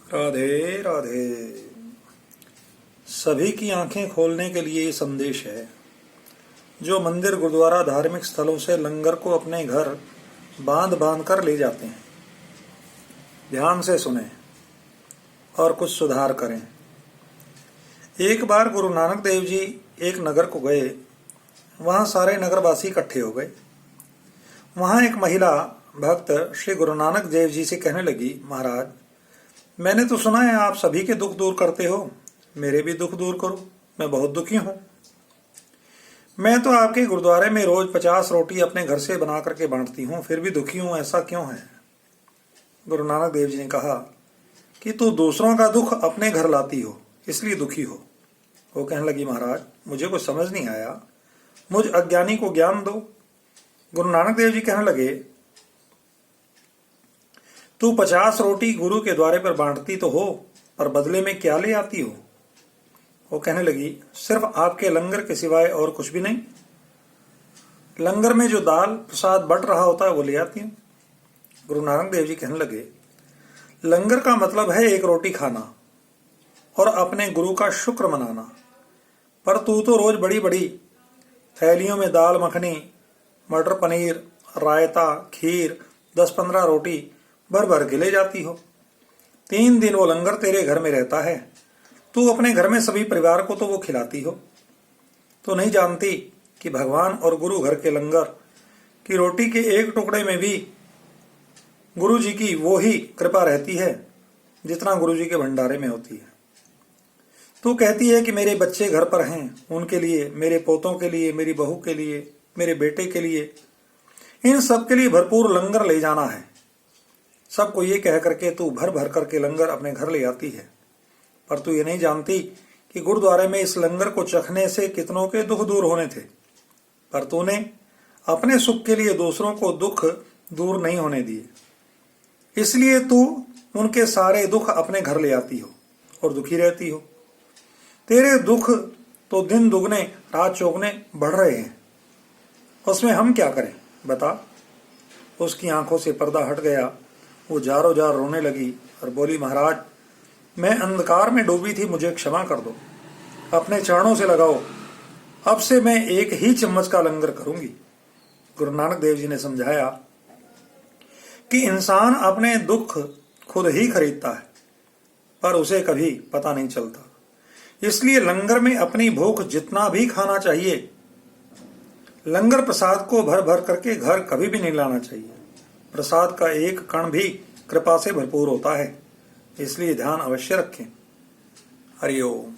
राधे राधे। सभी की आंखें खोलने के लिए ये संदेश है। जो मंदिर गुरुद्वारा धार्मिक स्थलों से लंगर को अपने घर बांध बांध कर ले जाते हैं, ध्यान से सुने और कुछ सुधार करें। एक बार गुरु नानक देव जी एक नगर को गए। वहां सारे नगरवासी इकट्ठे हो गए। वहां एक महिला भक्त श्री गुरु नानक देव जी से कहने लगी, महाराज, मैंने तो सुना है आप सभी के दुख दूर करते हो, मेरे भी दुख दूर करो, मैं बहुत दुखी हूं। मैं तो आपके गुरुद्वारे में रोज 50 रोटी अपने घर से बना करके बांटती हूं, फिर भी दुखी हूं, ऐसा क्यों है? गुरु नानक देव जी ने कहा कि तू दूसरों का दुख अपने घर लाती हो, इसलिए दुखी हो। वो कहने लगी, महाराज, मुझे कुछ समझ नहीं आया, मुझ अज्ञानी को ज्ञान दो। गुरु नानक देव जी कहने लगे, तू 50 रोटी गुरु के द्वारे पर बांटती तो हो, पर बदले में क्या ले आती हो? वो कहने लगी, सिर्फ आपके लंगर के सिवाय और कुछ भी नहीं। लंगर में जो दाल प्रसाद बट रहा होता है वो ले आती हूं। गुरु नानक देव जी कहने लगे, लंगर का मतलब है एक रोटी खाना और अपने गुरु का शुक्र मनाना, पर तू तो रोज बड़ी बड़ी थैलियों में दाल मखनी, मटर पनीर, रायता, खीर, 10-15 रोटी भर भर के ले जाती हो। 3 दिन वो लंगर तेरे घर में रहता है, तू अपने घर में सभी परिवार को तो वो खिलाती हो। तो नहीं जानती कि भगवान और गुरु घर के लंगर की रोटी के एक टुकड़े में भी गुरु जी की वो ही कृपा रहती है जितना गुरु जी के भंडारे में होती है। तू कहती है कि मेरे बच्चे घर पर हैं, उनके लिए, मेरे पोतों के लिए, मेरी बहू के लिए, मेरे बेटे के लिए, इन सब के लिए भरपूर लंगर ले जाना है। सबको ये कह करके तू भर भर करके लंगर अपने घर ले आती है, पर तू ये नहीं जानती कि गुरुद्वारे में इस लंगर को चखने से कितनों के दुख दूर होने थे, पर तूने अपने सुख के लिए दूसरों को दुख दूर नहीं होने दिए, इसलिए तू उनके सारे दुख अपने घर ले आती हो और दुखी रहती हो। तेरे दुख तो दिन दुगने रात चौगने बढ़ रहे हैं, उसमें हम क्या करें बता? उसकी आंखों से पर्दा हट गया। वो जारो जार रोने लगी और बोली, महाराज, मैं अंधकार में डूबी थी, मुझे क्षमा कर दो, अपने चरणों से लगाओ, अब से मैं एक ही चम्मच का लंगर करूंगी। गुरु नानक देव जी ने समझाया कि इंसान अपने दुख खुद ही खरीदता है, पर उसे कभी पता नहीं चलता। इसलिए लंगर में अपनी भूख जितना भी खाना चाहिए, लंगर प्रसाद को भर भर करके घर कभी भी नहीं लाना चाहिए। प्रसाद का एक कण भी कृपा से भरपूर होता है, इसलिए ध्यान अवश्य रखें। हरि ओम।